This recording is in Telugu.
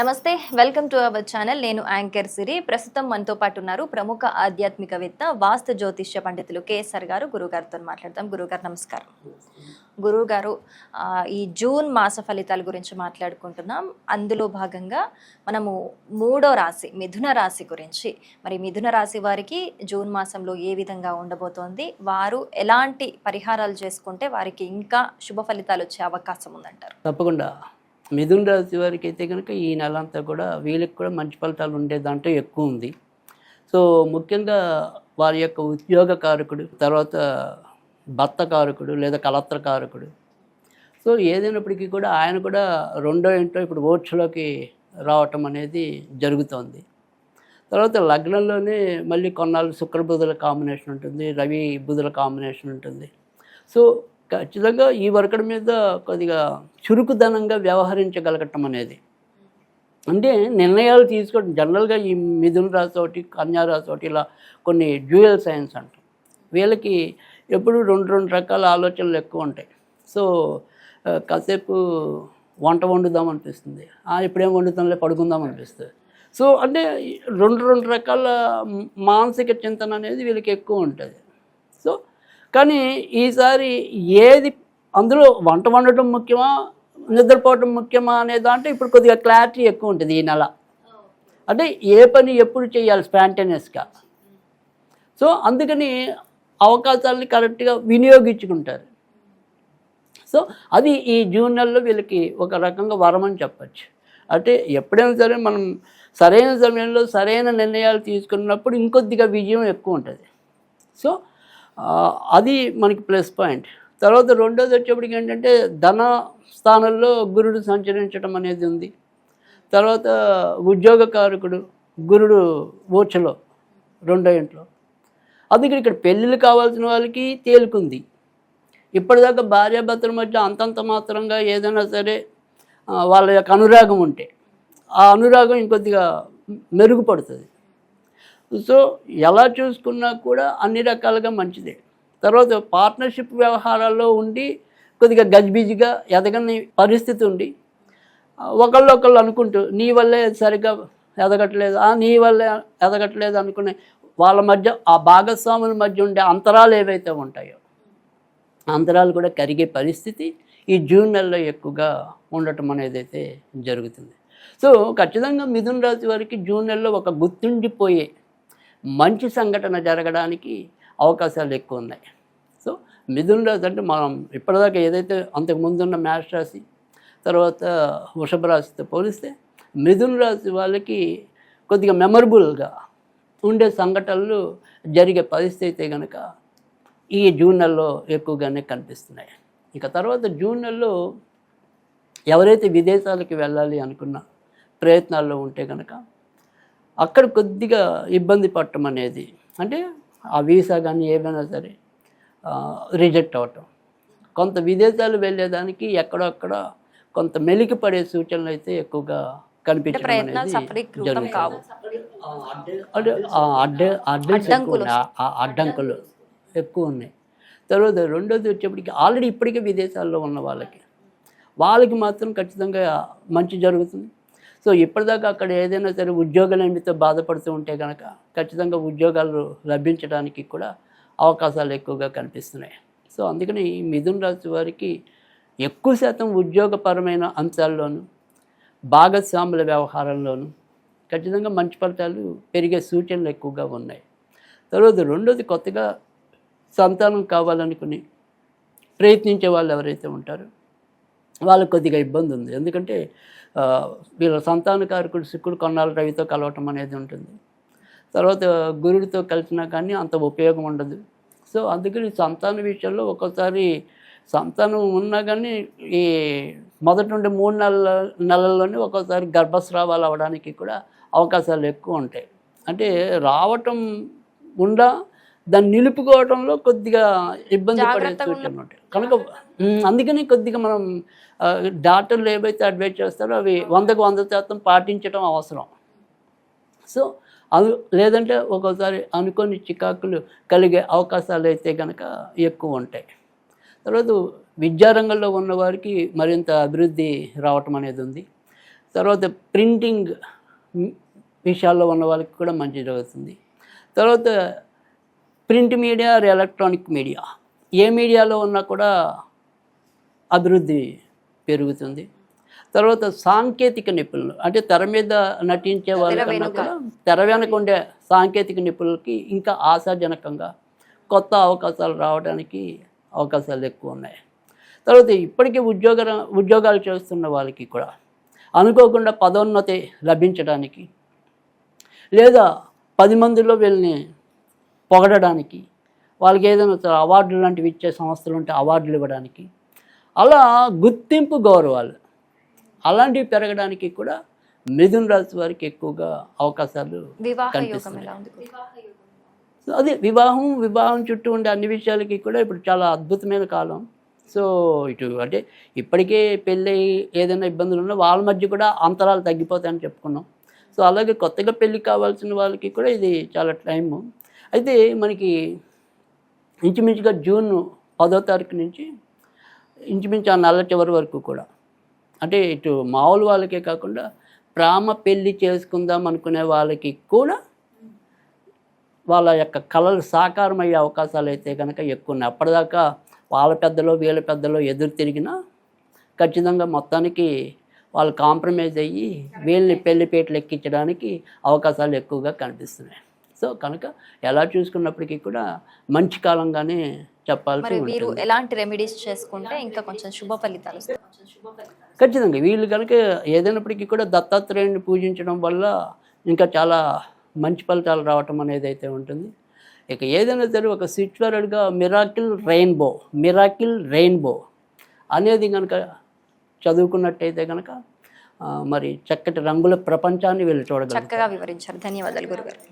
నమస్తే, వెల్కమ్ టు అవర్ ఛానల్. నేను యాంకర్ సిరి. ప్రస్తుతం మనతో పాటు ఉన్నారు ప్రముఖ ఆధ్యాత్మికవేత్త, వాస్తు జ్యోతిష్య పండితులు కేఎస్ఆర్ గారు. గురుగారితో మాట్లాడదాం. గురుగారు నమస్కారం. గురుగారు, ఈ జూన్ మాస ఫలితాల గురించి మాట్లాడుకుంటున్నాం. అందులో భాగంగా మనము 3వ రాశి మిథున రాశి గురించి, మరి మిథున రాశి వారికి జూన్ మాసంలో ఏ విధంగా ఉండబోతోంది, వారు ఎలాంటి పరిహారాలు చేసుకుంటే వారికి ఇంకా శుభ ఫలితాలు వచ్చే అవకాశం ఉందంటారు? తప్పకుండా మిథున రాశి వారికి అయితే కనుక ఈ నెల అంతా కూడా వీళ్ళకి కూడా మంచి ఫలితాలు ఉండే దాంట్లో ఎక్కువ ఉంది. సో ముఖ్యంగా వారి యొక్క ఉద్యోగ కారకుడు, తర్వాత భర్త కారకుడు లేదా కలత్ర కారకుడు, సో ఏదైనప్పటికీ కూడా ఆయన కూడా రెండో ఇంట్లో ఇప్పుడు ఓట్స్లోకి రావటం అనేది జరుగుతోంది. తర్వాత లగ్నంలోనే మళ్ళీ కొన్నాళ్ళు శుక్రబుధుల కాంబినేషన్ ఉంటుంది, రవి బుధుల కాంబినేషన్ ఉంటుంది. సో ఖచ్చితంగా ఈ వర్కడ్ మీద కొద్దిగా చురుకుదనంగా వ్యవహరించగలగటం అనేది, అంటే నిర్ణయాలు తీసుకోవడం. జనరల్గా ఈ మిథున రాశి ఒకటి, కన్యా రాశి ఒకటి, ఇలా కొన్ని డ్యూయల్ సైన్స్ అంటాం. వీళ్ళకి ఎప్పుడు రెండు రకాల ఆలోచనలు ఎక్కువ ఉంటాయి. సో కాసేపు వంట వండుదాం అనిపిస్తుంది, ఇప్పుడేం వండుతాంలే పడుకుందాం అనిపిస్తుంది. సో అంటే రెండు రకాల మానసిక చింతన అనేది వీళ్ళకి ఎక్కువ ఉంటుంది. సో కానీ ఈసారి ఏది, అందులో వంట వండటం ముఖ్యమా నిద్రపోవటం ముఖ్యమా అనే దాంట్లో ఇప్పుడు కొద్దిగా క్లారిటీ ఎక్కువ ఉంటుంది ఈ నెల. అంటే ఏ పని ఎప్పుడు చేయాలి స్పాంటేనియస్గా. సో అందుకని అవకాశాలని కరెక్ట్గా వినియోగించుకుంటారు. సో అది ఈ జూన్ నెలలో వీళ్ళకి ఒక రకంగా వరం అని చెప్పచ్చు. అంటే ఎప్పుడైనా సరే మనం సరైన సమయంలో సరైన నిర్ణయాలు తీసుకున్నప్పుడు ఇంకొద్దిగా విజయం ఎక్కువ ఉంటుంది. సో అది మనకి ప్లస్ పాయింట్. తర్వాత రెండోది వచ్చేప్పటికి ఏంటంటే ధన స్థానంలో గురుడు సంచరించడం అనేది ఉంది. తర్వాత ఉద్యోగ కారకుడు గురుడు ఓచలో రెండో ఇంట్లో. అందుకని ఇక్కడ పెళ్ళిళ్ళు కావాల్సిన వాళ్ళకి తేలుకుంది. ఇప్పటిదాకా భార్యాభర్తల మధ్య అంతంత మాత్రంగా ఏదైనా సరే వాళ్ళ యొక్క అనురాగం ఉంటే ఆ అనురాగం ఇంకొద్దిగా మెరుగుపడుతుంది. సో ఎలా చూసుకున్నా కూడా అన్ని రకాలుగా మంచిదే. తర్వాత పార్ట్నర్షిప్ వ్యవహారాల్లో ఉండి కొద్దిగా గజిబిజిగా ఎదగని పరిస్థితి ఉండి ఒకళ్ళు అనుకుంటూ నీ వల్లే సరిగ్గా ఎదగట్లేదు, నీ వల్లే ఎదగట్లేదు అనుకునే వాళ్ళ మధ్య, ఆ భాగస్వాముల మధ్య ఉండే అంతరాలు ఏవైతే ఉంటాయో అంతరాలు కూడా కరిగే పరిస్థితి ఈ జూన్ నెలలో ఎక్కువగా ఉండటం అనేది అయితే జరుగుతుంది. సో ఖచ్చితంగా మిథున రాశి వారికి జూన్ నెలలో ఒక గుర్తుండిపోయే మంచి సంఘటన జరగడానికి అవకాశాలు ఎక్కువ ఉన్నాయి. సో మిథున రాశి అంటే మనం ఇప్పటిదాకా ఏదైతే అంతకు ముందున్న మేష రాశి, తర్వాత వృషభ రాశితో పోలిస్తే మిథున రాశి వాళ్ళకి కొద్దిగా మెమరబుల్గా ఉండే సంఘటనలు జరిగే పరిస్థితి కనుక ఈ జూన్ నెలలో ఎక్కువగానే కనిపిస్తున్నాయి. ఇక తర్వాత జూన్ నెలలో ఎవరైతే విదేశాలకి వెళ్ళాలి అనుకున్న ప్రయత్నాల్లో ఉంటే కనుక అక్కడ కొద్దిగా ఇబ్బంది పడటం అనేది, అంటే ఆ వీసా కానీ ఏమైనా సరే రిజెక్ట్ అవ్వటం, కొంత విదేశాలు వెళ్ళేదానికి ఎక్కడొక్కడ కొంత మెలికి పడే సూచనలు అయితే ఎక్కువగా కనిపించడం అనేది అడ్డంకులు ఎక్కువ ఉన్నాయి. తర్వాత రెండోది వచ్చేప్పటికి ఆల్రెడీ ఇప్పటికే విదేశాల్లో ఉన్న వాళ్ళకి మాత్రం ఖచ్చితంగా మంచి జరుగుతుంది. సో ఇప్పటిదాకా అక్కడ ఏదైనా సరే ఉద్యోగ నిమిత్తం బాధపడుతూ ఉంటే కనుక ఖచ్చితంగా ఉద్యోగాలు లభించడానికి కూడా అవకాశాలు ఎక్కువగా కనిపిస్తున్నాయి. సో అందుకని ఈ మిథున రాశి వారికి ఎక్కువ శాతం ఉద్యోగపరమైన అంశాల్లోనూ భాగస్వాముల వ్యవహారంలోనూ ఖచ్చితంగా మంచి ఫలితాలు పెరిగే సూచనలు ఎక్కువగా ఉన్నాయి. తర్వాత రెండోది, కొత్తగా సంతానం కావాలనుకుని ప్రయత్నించే వాళ్ళు ఎవరైతే ఉంటారో వాళ్ళకి కొద్దిగా ఇబ్బంది ఉంది. ఎందుకంటే వీళ్ళ సంతానకారకుడు శుక్రుడు కొన్నాళ్ళు రవితో కలవటం అనేది ఉంటుంది. తర్వాత గురుడితో కలిసినా కానీ అంత ఉపయోగం ఉండదు. సో అందుకని సంతాన విషయంలో ఒక్కోసారి సంతానం ఉన్నా కానీ ఈ మొదటి నుండి 3 నెలల్లోనే ఒక్కోసారి గర్భస్రావాలు అవ్వడానికి కూడా అవకాశాలు ఎక్కువ ఉంటాయి. అంటే రావటం ఉండా దాన్ని నిలుపుకోవడంలో కొద్దిగా ఇబ్బంది పడే సూచనలు ఉంటాయి కనుక అందుకని కొద్దిగా మనం డాక్టర్లు ఏవైతే అడ్వైజ్ చేస్తారో అవి 100% పాటించడం అవసరం. సో అది లేదంటే ఒక్కోసారి అనుకోని చికాకులు కలిగే అవకాశాలు అయితే కనుక ఎక్కువ ఉంటాయి. తర్వాత విద్యారంగంలో ఉన్నవారికి మరింత అభివృద్ధి రావటం అనేది ఉంది. తర్వాత ప్రింటింగ్ విషయాల్లో ఉన్న వాళ్ళకి కూడా మంచి జరుగుతుంది. తర్వాత ప్రింట్ మీడియా, ఎలక్ట్రానిక్ మీడియా, ఏ మీడియాలో ఉన్నా కూడా అభివృద్ధి పెరుగుతుంది. తర్వాత సాంకేతిక నిపుణులు, అంటే తెర మీద నటించే వాళ్ళకన్నా కూడా తెర వెనక ఉండే సాంకేతిక నిపుణులకి ఇంకా ఆశాజనకంగా కొత్త అవకాశాలు రావడానికి అవకాశాలు ఎక్కువ ఉన్నాయి. తర్వాత ఇప్పటికీ ఉద్యోగాలు చేస్తున్న వాళ్ళకి కూడా అనుకోకుండా పదోన్నతి లభించడానికి, లేదా 10 మందిలో వీళ్ళని పొగడడానికి, వాళ్ళకి ఏదైనా అవార్డులు లాంటివి ఇచ్చే సంస్థలు ఉంటే అవార్డులు ఇవ్వడానికి, అలా గుర్తింపు గౌరవాలు అలాంటివి పెరగడానికి కూడా మిథున రాశి వారికి ఎక్కువగా అవకాశాలు కనిపిస్తున్నాయి. అదే వివాహం చుట్టూ ఉండే అన్ని విషయాలకి కూడా ఇప్పుడు చాలా అద్భుతమైన కాలం. సో అంటే ఇప్పటికే పెళ్ళి ఏదైనా ఇబ్బందులు ఉన్నా వాళ్ళ మధ్య కూడా అంతరాలు తగ్గిపోతాయని చెప్పుకున్నాం. సో అలాగే కొత్తగా పెళ్ళి కావాల్సిన వాళ్ళకి కూడా ఇది చాలా టైము. అయితే మనకి ఇంచుమించుగా జూన్ 10వ తారీఖు నుంచి ఇంచుమించు ఆ నెల చివరి వరకు కూడా, అంటే ఇటు మామూలు వాళ్ళకే కాకుండా ప్రేమ పెళ్ళి చేసుకుందాం అనుకునే వాళ్ళకి కూడా వాళ్ళ యొక్క కళలు సాకారం అయ్యే అవకాశాలు అయితే కనుక ఎక్కువ ఉన్నాయి. అప్పటిదాకా వాళ్ళ పెద్దలో వీళ్ళ పెద్దలో ఎదురు తిరిగినా ఖచ్చితంగా మొత్తానికి వాళ్ళు కాంప్రమైజ్ అయ్యి వీళ్ళని పెళ్లిపేటలు ఎక్కించడానికి అవకాశాలు ఎక్కువగా కనిపిస్తున్నాయి. సో కనుక ఎలా చూసుకున్నప్పటికీ కూడా మంచి కాలంగానే చెప్పాల్సి ఉంటుంది. మీరు ఎలాంటి రెమెడీస్ చేసుకుంటే ఇంకా కొంచెం శుభ ఫలితాలు వస్తాయి? ఖచ్చితంగా వీళ్ళు కనుక ఏదైనప్పటికీ కూడా దత్తాత్రేయుని పూజించడం వల్ల ఇంకా చాలా మంచి ఫలితాలు రావటం అనేది అయితే ఉంటుంది. ఇక ఏదైనా సరే ఒక సిచ్యువల్గా మిరాకిల్ రెయిన్బో అనేది కనుక చదువుకున్నట్టయితే కనుక మరి చక్కటి రంగుల ప్రపంచాన్ని వీళ్ళు చూడగలరు. చక్కగా వివరించారు. ధన్యవాదాలు గురుగారు.